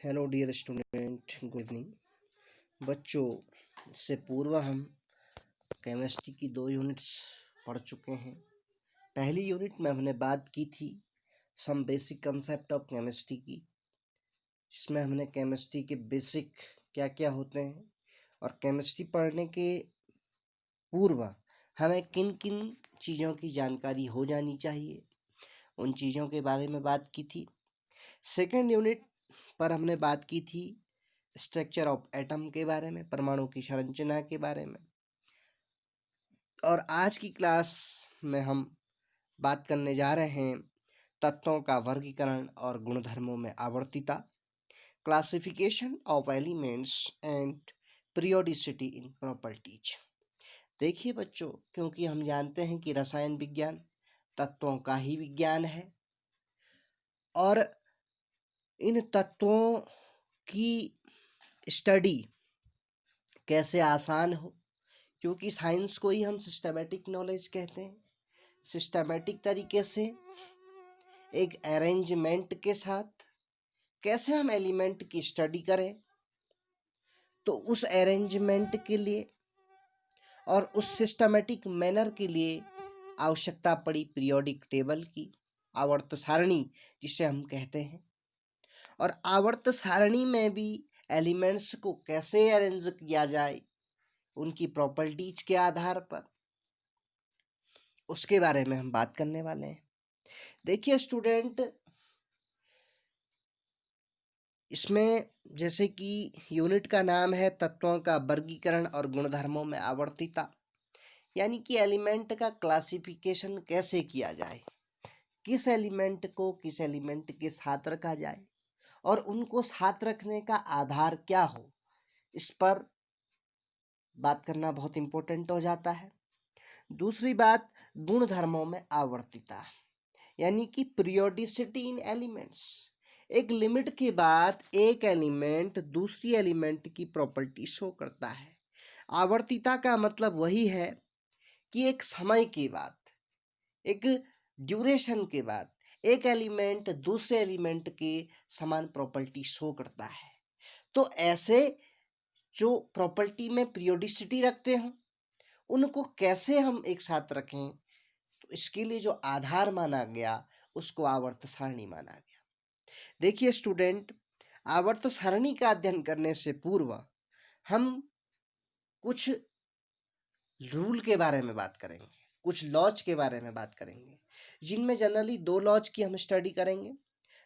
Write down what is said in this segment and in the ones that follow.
Hello dear student, good evening बच्चों। इससे पूर्व हम केमिस्ट्री की 2 यूनिट्स पढ़ चुके हैं। पहली यूनिट में हमने बात की थी some basic concept of chemistry की, जिसमें हमने केमिस्ट्री के बेसिक क्या क्या होते हैं और केमिस्ट्री पढ़ने के पूर्व हमें किन किन चीज़ों की जानकारी हो जानी चाहिए, उन चीज़ों के बारे में बात की थी। सेकेंड यूनिट पर हमने बात की थी स्ट्रक्चर ऑफ एटम के बारे में, परमाणु की संरचना के बारे में। और आज की क्लास में हम बात करने जा रहे हैं तत्वों का वर्गीकरण और गुणधर्मों में आवर्तिता, classification of elements and periodicity in properties. देखिए बच्चों, क्योंकि हम जानते हैं कि रसायन विज्ञान तत्वों का ही विज्ञान है और इन तत्वों की स्टडी कैसे आसान हो, क्योंकि साइंस को ही हम सिस्टमेटिक नॉलेज कहते हैं। सिस्टमेटिक तरीके से एक अरेंजमेंट के साथ कैसे हम एलिमेंट की स्टडी करें, तो उस अरेंजमेंट के लिए और उस सिस्टमेटिक मैनर के लिए आवश्यकता पड़ी पीरियोडिक टेबल की, आवर्त सारणी जिसे हम कहते हैं। और आवर्त सारणी में भी एलिमेंट्स को कैसे अरेंज किया जाए उनकी प्रॉपर्टीज के आधार पर, उसके बारे में हम बात करने वाले हैं। देखिए स्टूडेंट, इसमें जैसे कि यूनिट का नाम है तत्वों का वर्गीकरण और गुणधर्मों में आवर्तिता, यानी कि एलिमेंट का क्लासिफिकेशन कैसे किया जाए, किस एलिमेंट को किस एलिमेंट के साथ रखा जाए और उनको साथ रखने का आधार क्या हो, इस पर बात करना बहुत इम्पोर्टेंट हो जाता है। दूसरी बात, गुणधर्मों में आवर्तिता यानी कि पीरियोडिसिटी इन एलिमेंट्स। एक लिमिट के बाद एक एलिमेंट दूसरी एलिमेंट की प्रॉपर्टी शो करता है। आवर्तिता का मतलब वही है कि एक समय के बाद, एक ड्यूरेशन के बाद एक एलिमेंट दूसरे एलिमेंट के समान प्रॉपर्टी शो करता है। तो ऐसे जो प्रॉपर्टी में पीरियोडिसिटी रखते हो उनको कैसे हम एक साथ रखें, तो इसके लिए जो आधार माना गया उसको आवर्त सारणी माना गया। देखिए स्टूडेंट, आवर्त सारणी का अध्ययन करने से पूर्व हम कुछ रूल के बारे में बात करेंगे, कुछ लॉज के बारे में बात करेंगे, जिनमें जनरली 2 लॉज की हम स्टडी करेंगे,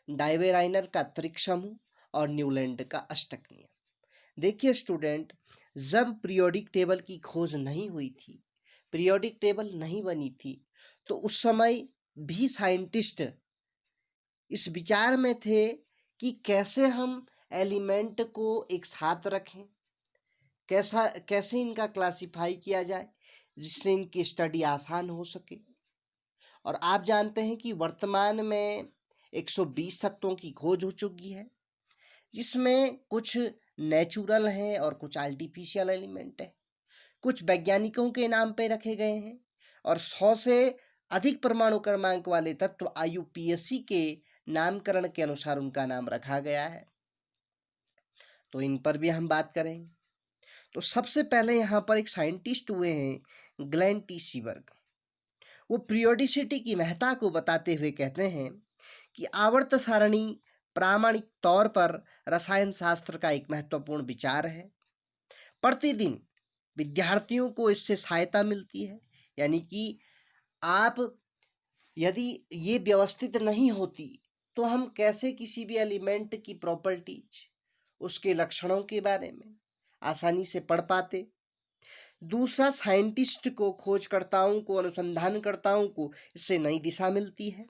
डाइवेराइनर का त्रिक समूह और न्यूलैंड का अष्टक नियम। देखिए स्टूडेंट, जब पीरियोडिक टेबल की खोज नहीं हुई थी, पीरियोडिक टेबल नहीं बनी थी, तो उस समय भी साइंटिस्ट इस विचार में थे कि कैसे हम एलिमेंट को एक साथ रखें, कैसे इनका क्लासिफाई किया जाए जिससे इनकी स्टडी आसान हो सके। और आप जानते हैं कि वर्तमान में 120 तत्वों की खोज हो चुकी है, जिसमें कुछ नेचुरल हैं और कुछ आर्टिफिशियल एलिमेंट है। कुछ वैज्ञानिकों के नाम पे रखे गए हैं और 100 से अधिक परमाणु क्रमांक वाले तत्व IUPAC के नामकरण के अनुसार उनका नाम रखा गया है, तो इन पर भी हम बात करेंगे। तो सबसे पहले यहाँ पर एक साइंटिस्ट हुए हैं ग्लेन टी सीबर्ग। वो पीरियोडिसिटी की महत्ता को बताते हुए कहते हैं कि आवर्त सारणी प्रामाणिक तौर पर रसायन शास्त्र का एक महत्वपूर्ण विचार है। प्रतिदिन विद्यार्थियों को इससे सहायता मिलती है, यानी कि आप यदि ये व्यवस्थित नहीं होती तो हम कैसे किसी भी एलिमेंट की प्रॉपर्टीज, उसके लक्षणों के बारे में आसानी से पढ़ पाते। दूसरा, साइंटिस्ट को, खोजकर्ताओं को, अनुसंधानकर्ताओं को इससे नई दिशा मिलती है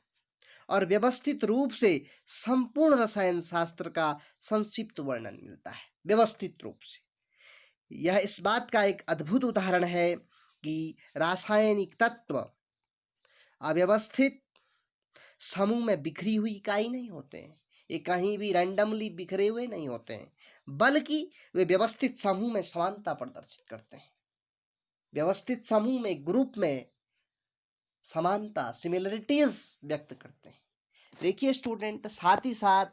और व्यवस्थित रूप से संपूर्ण रसायन शास्त्र का संक्षिप्त वर्णन मिलता है, व्यवस्थित रूप से। यह इस बात का एक अद्भुत उदाहरण है कि रासायनिक तत्व अव्यवस्थित समूह में बिखरी हुई इकाई नहीं होते हैं, ये कहीं भी रैंडमली बिखरे हुए नहीं होते हैं, बल्कि वे व्यवस्थित समूह में समानता प्रदर्शित करते हैं। व्यवस्थित समूह में, ग्रुप में समानता, सिमिलरिटीज व्यक्त करते हैं। देखिए स्टूडेंट, साथ ही साथ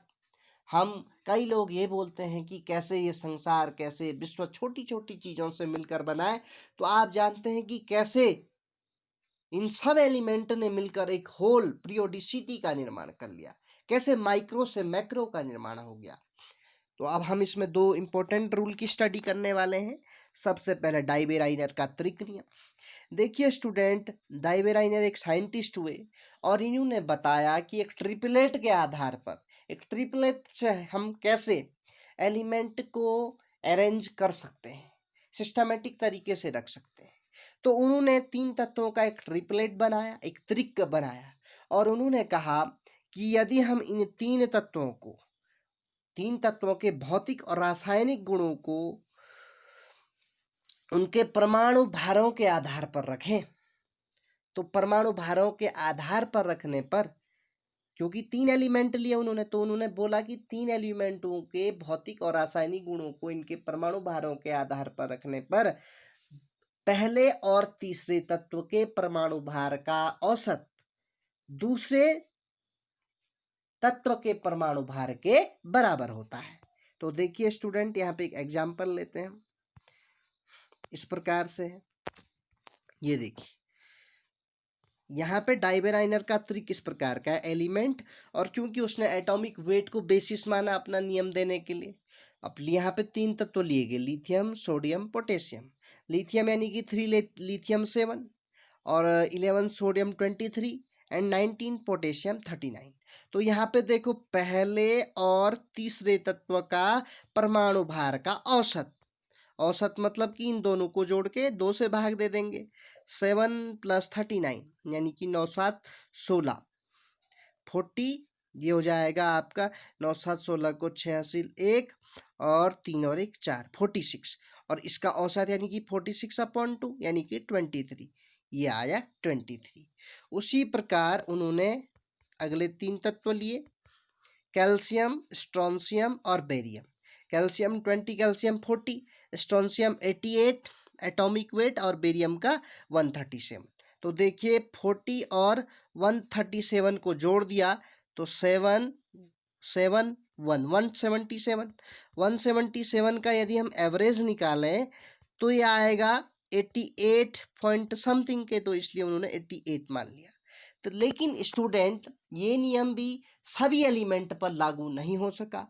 हम कई लोग ये बोलते हैं कि कैसे ये संसार, कैसे विश्व छोटी छोटी चीजों से मिलकर बना है, तो आप जानते हैं कि कैसे इन सब एलिमेंट ने मिलकर एक होल पीरियोडिसिटी का निर्माण कर लिया, कैसे माइक्रो से मैक्रो का निर्माण हो गया। तो अब हम इसमें दो इंपॉर्टेंट रूल की स्टडी करने वाले हैं। सबसे पहले डाइबेराइनर का त्रिक नियम। देखिए स्टूडेंट, डाइबेराइनर एक साइंटिस्ट हुए और इन्होंने बताया कि एक ट्रिपलेट के आधार पर, एक ट्रिपलेट से हम कैसे एलिमेंट को अरेंज कर सकते हैं, सिस्टमेटिक तरीके से रख सकते हैं। तो उन्होंने तीन तत्वों का एक ट्रिपलेट बनाया, एक त्रिक बनाया, और उन्होंने कहा कि यदि हम इन तीन तत्वों के भौतिक और रासायनिक गुणों को उनके परमाणु भारों के आधार पर रखें, तो परमाणु भारों के आधार पर रखने पर, क्योंकि तीन एलिमेंट लिए उन्होंने, तो उन्होंने बोला कि तीन एलिमेंटों के भौतिक और रासायनिक गुणों को इनके परमाणु भारों के आधार पर रखने पर पहले और तीसरे तत्व के परमाणु भार का औसत दूसरे तत्व के परमाणु भार के बराबर होता है। तो देखिए स्टूडेंट, यहाँ पे एक एग्जांपल लेते हैं, इस प्रकार से है। ये देखिए यहाँ पे डाइबेराइनर का त्रिक इस प्रकार का है, एलिमेंट, और क्योंकि उसने एटॉमिक वेट को बेसिस माना अपना नियम देने के लिए, अब यहाँ पे तीन तत्व लिए गए, लिथियम, सोडियम, पोटेशियम। लिथियम यानी कि 3 लिथियम 7 और 11 सोडियम 23 एंड 19 पोटेशियम 39। तो यहाँ पे देखो पहले और तीसरे तत्व का परमाणु भार का औसत, औसत मतलब कि इन दोनों को जोड़ के 2 से भाग दे देंगे। 7 + 39 यानी कि 9 7 16 40, ये हो जाएगा आपका 9 7 16 को 86 1 और 3 और 1 4 46, और इसका औसत यानी कि 46/2 यानी कि 23, ये आया 23। उसी प्रकार उन्होंने अगले तीन तत्व लिए, कैल्शियम, स्ट्रोंशियम और barium. Calcium 20, calcium 40, strontium 88 atomic weight और बेरियम का 137। तो देखिए 40 और 137 को जोड़ दिया तो 7 7 1 177। 177 का यदि हम एवरेज निकालें तो ये आएगा 88 पॉइंट समथिंग के, तो इसलिए उन्होंने 88 मान लिया। तो लेकिन स्टूडेंट, ये नियम भी सभी एलिमेंट पर लागू नहीं हो सका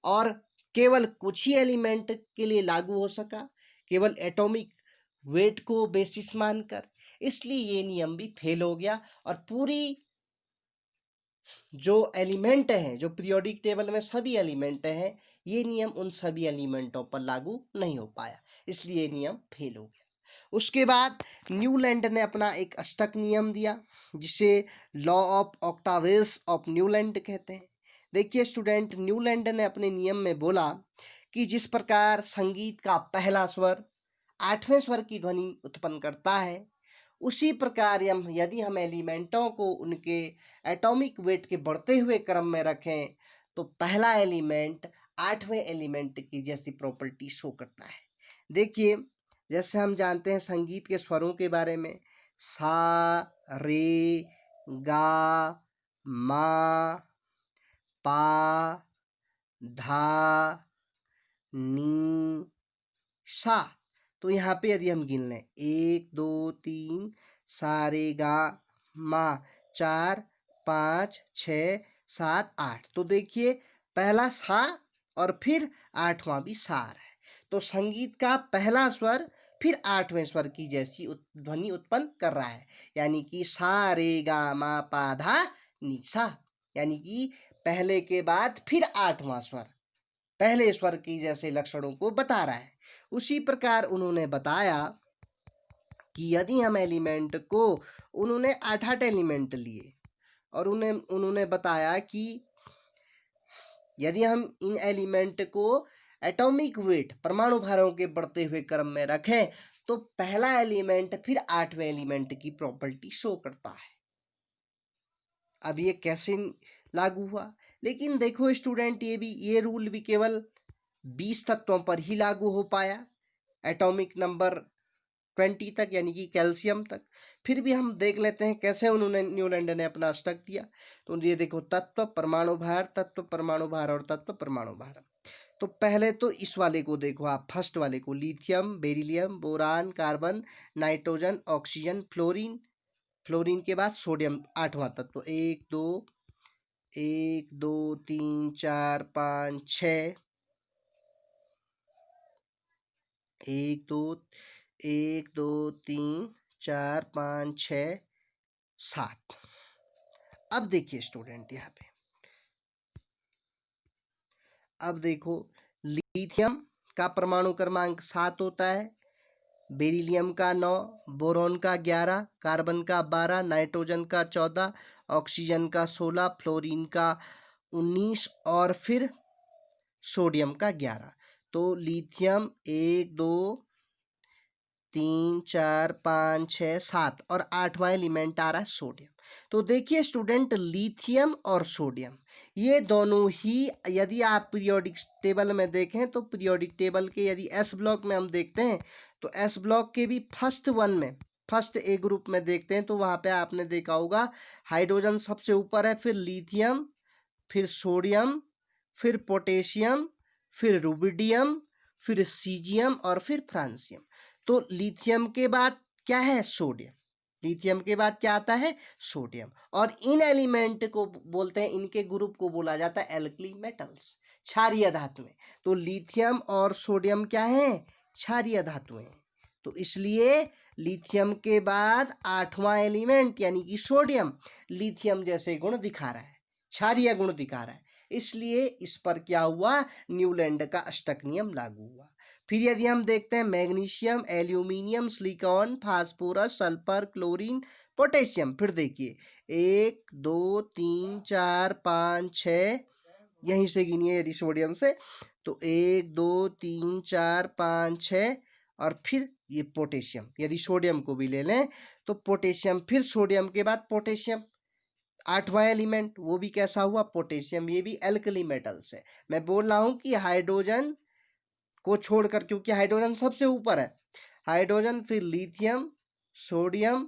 और केवल कुछ ही एलिमेंट के लिए लागू हो सका, केवल एटॉमिक वेट को बेसिस मानकर। इसलिए ये नियम भी फेल हो गया और पूरी जो एलिमेंट हैं, जो पीरियोडिक टेबल में सभी एलिमेंट हैं, ये नियम उन सभी एलिमेंटों पर लागू नहीं हो पाया, इसलिए ये नियम फेल हो गया। उसके बाद न्यूलैंड ने अपना एक अष्टक नियम दिया, जिसे लॉ ऑफ ऑक्टावेस ऑफ न्यूलैंड कहते हैं। देखिए स्टूडेंट, न्यूलैंड ने अपने नियम में बोला कि जिस प्रकार संगीत का पहला स्वर 8वें स्वर की ध्वनि उत्पन्न करता है, उसी प्रकार यदि हम एलिमेंटों को उनके एटॉमिक वेट के बढ़ते हुए क्रम में रखें तो पहला एलिमेंट 8वें एलिमेंट की जैसी प्रॉपर्टी शो करता है। देखिए, जैसे हम जानते हैं संगीत के स्वरों के बारे में, सा, रे, गा, मा, पा, धा, नी, सा। तो यहाँ पे यदि हम गिन लें 1 2 3 सा रे गा मा 4 5 6 7 8, तो देखिए पहला सा और फिर 8वां भी सा है। तो संगीत का पहला स्वर फिर 8वें स्वर की जैसी ध्वनि उत्पन्न कर रहा है, यानी कि सा रे गा मा पा धा नी सा, यानी कि पहले के बाद फिर 8वां स्वर पहले स्वर की जैसे लक्षणों को बता रहा है। उसी प्रकार उन्होंने बताया कि यदि हम एलिमेंट को, उन्होंने 8 एलिमेंट लिए और उन्होंने बताया कि यदि हम इन एलिमेंट को एटॉमिक वेट परमाणु भारों के बढ़ते हुए क्रम में रखें तो पहला एलिमेंट फिर 8वें एलिमेंट की प्रॉपर्टी शो करता है। अब ये कैसे लागू हुआ? लेकिन देखो स्टूडेंट, ये रूल भी केवल 20 तत्वों पर ही लागू हो पाया। एटॉमिक नंबर 20 तक, यानी कि कैल्शियम तक। फिर भी हम देख लेते हैं कैसे उन्होंने न्यूलैंड ने अपना अष्टक दिया। तो ये देखो, तत्व, परमाणु भार, तत्व, परमाणु भार और तत्व, परमाणु भार। तो पहले तो इस वाले को देखो आप, फर्स्ट वाले को, lithium, beryllium, boron, carbon, nitrogen, oxygen, fluorine. Fluorine के बाद सोडियम, आठवां तत्व। एक दो तीन चार पाँच छः, एक दो तीन चार पाँच छः सात। अब देखिए स्टूडेंट, यहाँ पे अब देखो, लिथियम का परमाणु क्रमांक 7 होता है, बेरिलियम का 9, बोरॉन का 11, कार्बन का 12, नाइट्रोजन का 14, ऑक्सीजन का 16, फ्लोरीन का 19 और फिर सोडियम का 11। तो लिथियम 1 2 3 4 5 6 7 और आठवां एलिमेंट आ रहा है सोडियम। तो देखिए स्टूडेंट, लिथियम और सोडियम ये दोनों ही, यदि आप पीरियोडिक टेबल में देखें तो पीरियोडिक टेबल के यदि एस ब्लॉक में हम देखते हैं तो एस ब्लॉक के भी फर्स्ट वन में, फर्स्ट ए ग्रुप में देखते हैं तो वहाँ पे आपने देखा होगा हाइड्रोजन सबसे ऊपर है, फिर लिथियम, फिर सोडियम, फिर पोटेशियम, फिर रुबिडियम, फिर सीजियम और फिर फ्रांसियम। तो लिथियम के बाद क्या है? सोडियम। लिथियम के बाद क्या आता है? सोडियम। और इन एलिमेंट को बोलते हैं, इनके ग्रुप को बोला जाता है एल्कली मेटल्स, क्षारीय धातुएं। तो लिथियम और सोडियम क्या है? क्षारीय धातुएं। तो इसलिए लिथियम के बाद आठवां एलिमेंट यानी कि सोडियम लिथियम जैसे गुण दिखा रहा है, क्षारीय गुण दिखा रहा है, इसलिए इस पर क्या हुआ? न्यूलैंड का अष्टक नियम लागू हुआ। फिर यदि हम देखते हैं magnesium, aluminium, silicon, phosphorus, sulphur, chlorine, potassium, फिर देखिए 1 2 3 4 5 6, यहीं से गिनिए यदि सोडियम से, तो 1 2 3 4 5 6 और फिर ये पोटेशियम, यदि सोडियम को भी ले लें तो पोटेशियम, फिर सोडियम के बाद पोटेशियम, आठवां एलिमेंट वो भी कैसा हुआ? पोटेशियम। ये भी एल्कली मेटल्स है। मैं बोल रहा हूं कि हाइड्रोजन को छोड़कर, क्योंकि हाइड्रोजन सबसे ऊपर है, हाइड्रोजन, फिर lithium, sodium,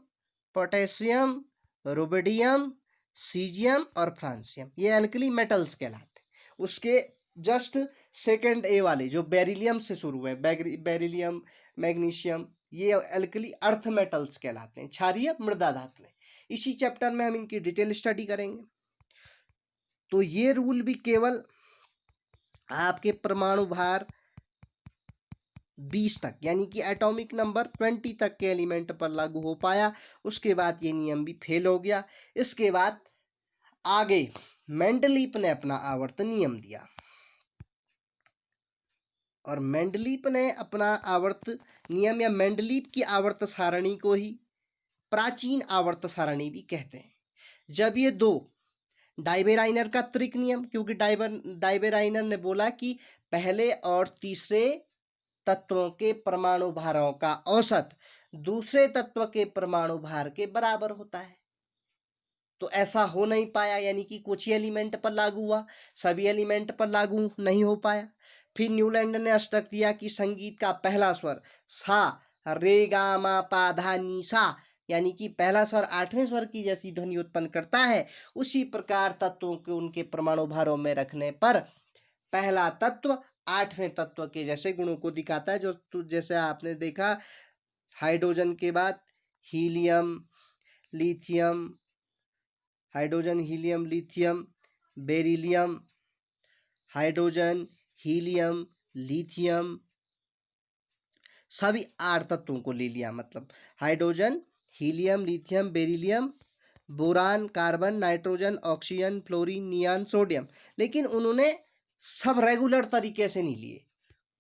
potassium, rubidium, caesium और फ्रांसियम, ये एल्कली मेटल्स कहलाते हैं। उसके जस्ट सेकंड ए वाले जो बेरिलियम से शुरू हुए, बेरिलियम, मैग्नीशियम, ये एल्कली अर्थ मेटल्स कहलाते हैं, क्षारीय मृदा धातुएं। इसी चैप्टर में हम इनकी डिटेल स्टडी करेंगे। तो ये रूल भी केवल आपके परमाणु भार 20 तक यानी कि एटॉमिक नंबर 20 तक के एलिमेंट पर लागू हो पाया, उसके बाद ये नियम भी फेल हो गया। इसके बाद आगे मेंडलीफ ने अपना आवर्त नियम दिया, और मेंडलीफ ने अपना आवर्त नियम या मेंडलीफ की आवर्त सारणी को ही प्राचीन आवर्त सारणी भी कहते हैं। जब ये दो, डाइबेराइनर का त्रिक नियम, क्योंकि डाइबेराइनर ने बोला कि पहले और तीसरे तत्वों के परमाणु भारों का औसत दूसरे तत्व के परमाणु भार के बराबर होता है। तो ऐसा हो नहीं पाया, यानी कि कुछ ही एलिमेंट पर लागू हुआ, सभी एलिमेंट पर लागू नहीं हो पाया। फिर न्यूलैंड ने अष्टक दिया कि संगीत का पहला स्वर सा रे गा मा पा धा नी सा, यानी कि पहला स्वर आठवें स्वर की जैसी ध्वनि उत्पन्न करता है, उसी प्रकार तत्वों के उनके परमाणु भारों में रखने पर पहला तत्व आठवें तत्व के जैसे गुणों को दिखाता है। जो जैसे आपने देखा, हाइड्रोजन के बाद helium, lithium, hydrogen, helium, lithium, beryllium, hydrogen, helium, lithium, सभी 8 तत्वों को ले लिया, मतलब hydrogen, helium, lithium, beryllium, boron, carbon, nitrogen, oxygen, fluorine, neon, sodium. लेकिन उन्होंने सब रेगुलर तरीके से नहीं लिए,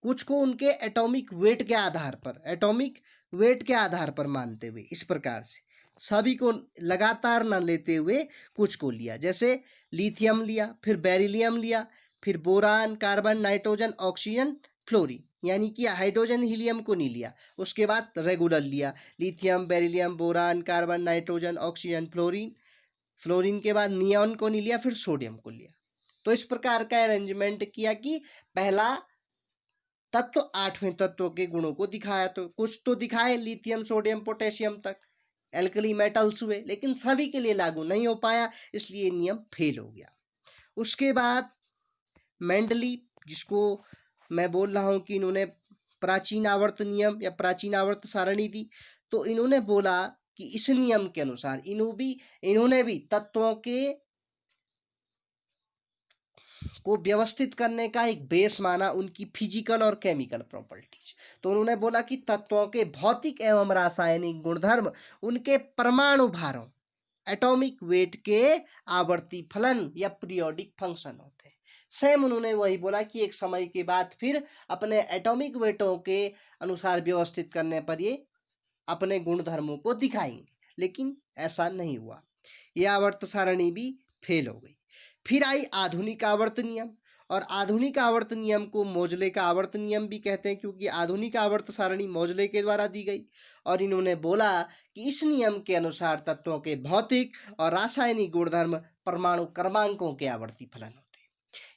कुछ को उनके एटॉमिक वेट के आधार पर, एटॉमिक वेट के आधार पर मानते हुए, इस प्रकार से सभी को लगातार न लेते हुए कुछ को लिया। जैसे लिथियम लिया, फिर बेरिलियम लिया, फिर boron, carbon, nitrogen, oxygen, fluorine, यानी कि हाइड्रोजन, हीलियम को नहीं लिया, उसके बाद रेगुलर लिया, lithium, beryllium, boron, carbon, nitrogen, oxygen, fluorine, fluorine के बाद नियॉन को नहीं लिया, फिर सोडियम को लिया। तो इस प्रकार का अरेंजमेंट किया कि पहला तब तो 8वें तत्व के गुणों को दिखाया, तो कुछ तो दिखाए, लिथियम सोडियम पोटेशियम तक एल्कली मेटल्स हुए, लेकिन सभी के लिए लागू नहीं हो पाया, इसलिए नियम फेल हो गया। उसके बाद मेंडली, जिसको मैं बोल रहा हूँ कि इन्होंने प्राचीन आवर्त नियम या प्राचीन आवर्त सारणी दी, तो इन्होंने बोला कि इस नियम के अनुसार इन्होंने भी तत्वों के को व्यवस्थित करने का एक बेस माना उनकी फिजिकल और केमिकल प्रॉपर्टीज। तो उन्होंने बोला कि तत्वों के भौतिक एवं रासायनिक गुणधर्म उनके परमाणु भारों एटॉमिक वेट के आवर्ती फलन या पीरियोडिक फंक्शन होते हैं। सेम उन्होंने वही बोला कि एक समय के बाद फिर अपने एटॉमिक वेटों के अनुसार व्यवस्थित करने पर ये अपने गुणधर्मों को दिखाएंगे, लेकिन ऐसा नहीं हुआ, यह आवर्त सारणी भी फेल हो गई। फिर आई आधुनिक आवर्त नियम, और आधुनिक आवर्त नियम को मोजले का आवर्त नियम भी कहते हैं, क्योंकि आधुनिक आवर्त सारणी मोजले के द्वारा दी गई। और इन्होंने बोला कि इस नियम के अनुसार तत्वों के भौतिक और रासायनिक गुणधर्म परमाणु क्रमांकों के आवर्ती फलन होते हैं।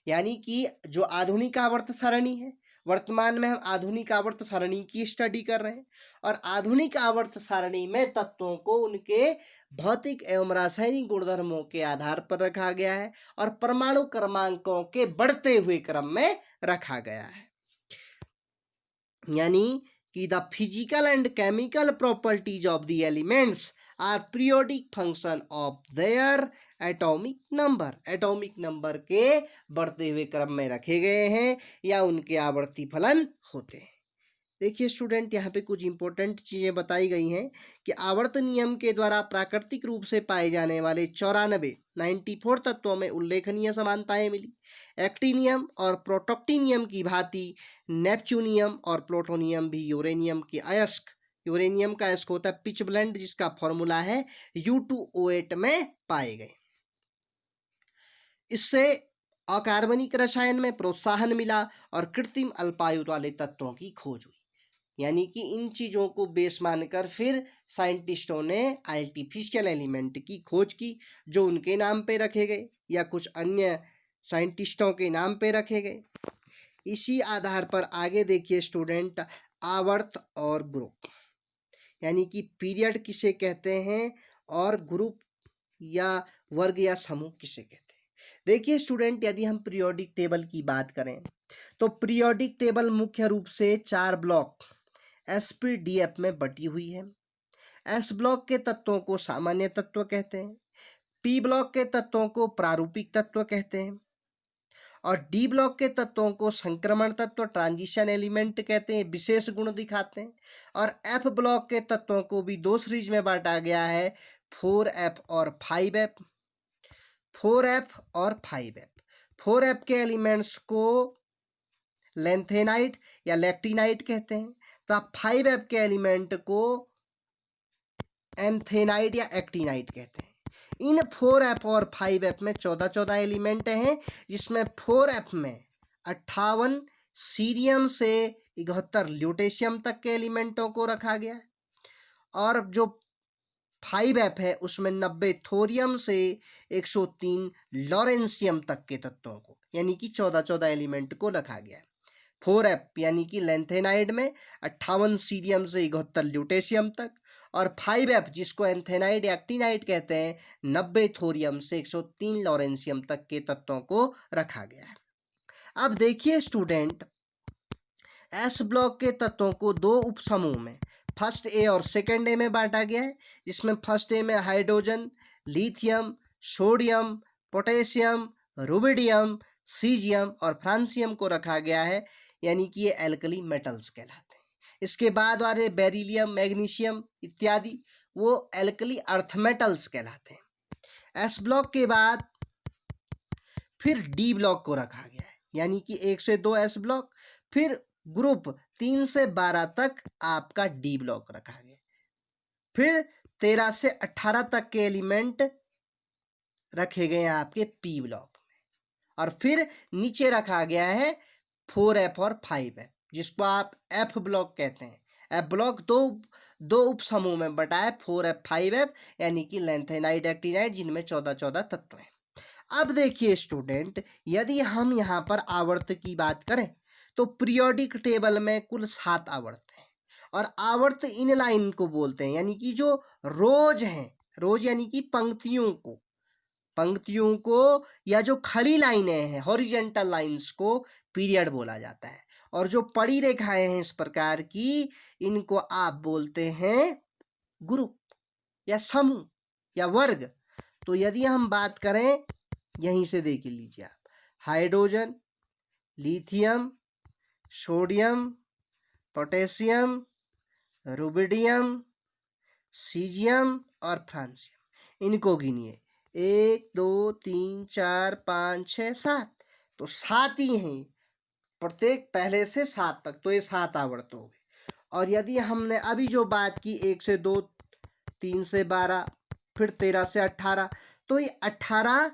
यानी कि जो आधुनिक आवर्त सारणी है, वर्तमान में हम आधुनिक आवर्त सारणी की स्टडी कर रहे हैं, और आधुनिक आवर्त सारणी में तत्वों को उनके भौतिक एवं रासायनिक गुणधर्मों के आधार पर रखा गया है और परमाणु क्रमांकों के बढ़ते हुए क्रम में रखा गया है। यानी कि the physical and chemical properties of the elements are periodic function of their atomic number के बढ़ते हुए क्रम में रखे गए हैं या उनके आवर्ती फलन होते हैं। देखिए स्टूडेंट, यहाँ पे कुछ इंपॉर्टेंट चीज़ें बताई गई हैं कि आवर्त नियम के द्वारा प्राकृतिक रूप से पाए जाने वाले 94 तत्वों में उल्लेखनीय समानताएं मिली। एक्टिनियम और प्रोटोक्टिनियम की भांति नेपच्यूनियम और प्लूटोनियम भी यूरेनियम का अयस्क होता है पिच ब्लेंड, जिसका फॉर्मूला है U2O8 में पाए गए। इससे अकार्बनिक रसायन में प्रोत्साहन मिला और कृत्रिम अल्पायु वाले तत्वों की खोज हुई। यानी कि इन चीज़ों को बेस मानकर फिर साइंटिस्टों ने आर्टिफिशियल एलिमेंट की खोज की, जो उनके नाम पे रखे गए या कुछ अन्य साइंटिस्टों के नाम पे रखे गए। इसी आधार पर आगे देखिए स्टूडेंट, आवर्त और ग्रुप, यानी कि पीरियड किसे कहते हैं और ग्रुप या वर्ग या समूह किसे कहते हैं। देखिए स्टूडेंट, यदि हम पीरियोडिक टेबल की बात करें तो पीरियोडिक टेबल मुख्य रूप से 4 ब्लॉक SPDF में बटी हुई है। S ब्लॉक के तत्वों को सामान्य तत्व कहते हैं, P ब्लॉक के तत्वों को प्रारूपिक तत्व कहते हैं, और D ब्लॉक के तत्वों को संक्रमण तत्व ट्रांजिशन एलिमेंट कहते हैं, विशेष गुण दिखाते हैं। और F ब्लॉक के तत्वों को भी 2 सीरीज में बांटा गया है, 4F और 5F। 4F और 5F। 4F के एलिमेंट्स को लेंथेनाइट या लेक्टिनाइट कहते हैं, तो 5F के एलिमेंट को एंथेनाइट या एक्टिनाइट कहते हैं। इन 4F और 5F में 14 एलिमेंट हैं, जिसमें 4F में 58 सीरियम से 71 ल्यूटेशियम तक के एलिमेंटों को रखा गया है, और जो 5F है उसमें 90 थोरियम से 103 लॉरेंसियम तक के तत्वों को, यानी कि 14 एलिमेंट को रखा गया है। 4F यानी कि लेंथेनाइड में 58 सीरियम से 71 ल्यूटेशियम तक, और 5F जिसको एंथेनाइड एक्टिनाइड कहते हैं 90 थोरियम से 103 लॉरेंसियम तक के तत्वों को रखा गया है। अब देखिए स्टूडेंट, S ब्लॉक के तत्वों को 2 उपसमूह में फर्स्ट ए और सेकेंड ए में बांटा गया है, जिसमें फर्स्ट ए में hydrogen, lithium, sodium, potassium, rubidium, caesium और फ्रांसियम को रखा गया है, यानी कि ये एल्कली मेटल्स कहलाते हैं। इसके बाद वाले बेरिलियम, मैग्नीशियम इत्यादि वो एल्कली अर्थ मेटल्स कहलाते हैं। एस ब्लॉक के बाद फिर डी ब्लॉक को रखा गया है, यानी कि 1 से 2 एस ब्लॉक, फिर ग्रुप 3 से 12 तक आपका डी ब्लॉक रखा गया, फिर 13 से 18 तक के एलिमेंट रखे गए हैं आपके पी ब्लॉक में, और फिर नीचे रखा गया है 4F और 5F, जिसको आप एफ ब्लॉक कहते हैं। एफ ब्लॉक दो उप समूह में बटा है, 4F 5F, यानी कि लेंथेनाइड एक्टिनाइड, जिनमें 14 तत्व हैं। अब देखिए स्टूडेंट, यदि हम यहाँ पर आवर्त की बात करें तो पीरियोडिक टेबल में कुल 7 आवर्त हैं और आवर्त इन लाइन को बोलते हैं, यानी कि जो रोज हैं, रोज यानी कि पंक्तियों को या जो खड़ी लाइनें हैं हॉरिजेंटल लाइंस को पीरियड बोला जाता है। और जो पड़ी रेखाएं हैं इस प्रकार की, इनको आप बोलते हैं ग्रुप या समूह या वर्ग। तो यदि हम बात करें, यहीं से देख लीजिए आप, hydrogen, lithium, sodium, potassium, rubidium, caesium और फ्रांसियम, इनको गिनिए 1 2 3 4 5 6 7। तो 7 ही हैं, प्रत्येक पहले से 7 तक, तो ये 7 आवर्त हो गए। और यदि हमने अभी जो बात की 1 से 2, 3 से 12, फिर 13 से 18, तो ये 18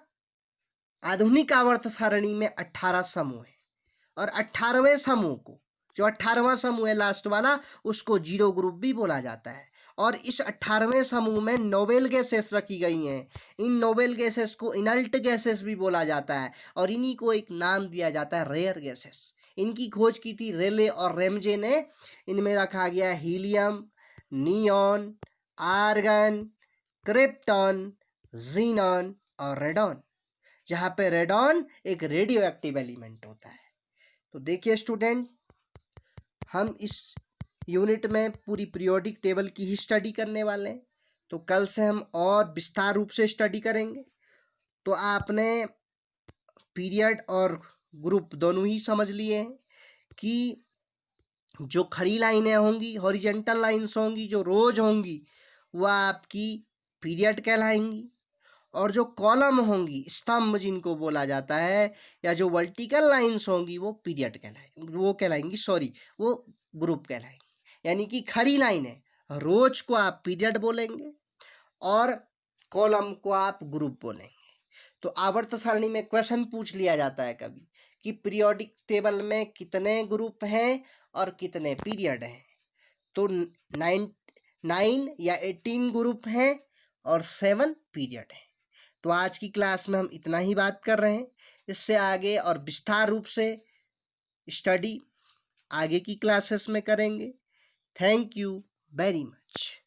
आधुनिक आवर्त सारणी में 18 समूह है। और 18वें समूह को, जो 18वां समूह है लास्ट वाला, उसको जीरो ग्रुप भी बोला जाता है। और इस 18वें समूह में नोबेल गैसेस रखी गई हैं। इन नोबेल गैसेस को इनल्ट गैसेस भी बोला जाता है और इन्हीं को एक नाम दिया जाता है रेयर गैसेस। इनकी खोज की थी रेले और रेमजे ने। इनमें रखा गया helium, neon, argon, krypton, xenon और रेडॉन, जहाँ पे रेडॉन एक रेडियो एक्टिव एलिमेंट होता है। तो देखिए स्टूडेंट, हम इस यूनिट में पूरी पीरियोडिक टेबल की ही स्टडी करने वाले हैं। तो कल से हम और विस्तार रूप से स्टडी करेंगे। तो आपने पीरियड और ग्रुप दोनों ही समझ लिए हैं कि जो खड़ी लाइनें होंगी, हॉरिजेंटल लाइंस होंगी, जो रोज होंगी, वह आपकी पीरियड कहलाएंगी। और जो कॉलम होंगी, स्तंभ जिनको बोला जाता है, या जो वर्टिकल लाइंस होंगी, वो पीरियड वो ग्रुप कहलाएंगी। यानी कि खड़ी लाइनें, रोज को आप पीरियड बोलेंगे और कॉलम को आप ग्रुप बोलेंगे। तो आवर्त सारणी में क्वेश्चन पूछ लिया जाता है कभी कि पीरियोडिक टेबल में कितने ग्रुप हैं और कितने पीरियड हैं। तो 9 या 18 ग्रुप हैं और 7 पीरियड हैं। तो आज की क्लास में हम इतना ही बात कर रहे हैं। इससे आगे और विस्तार रूप से स्टडी आगे की क्लासेस में करेंगे। Thank you very much.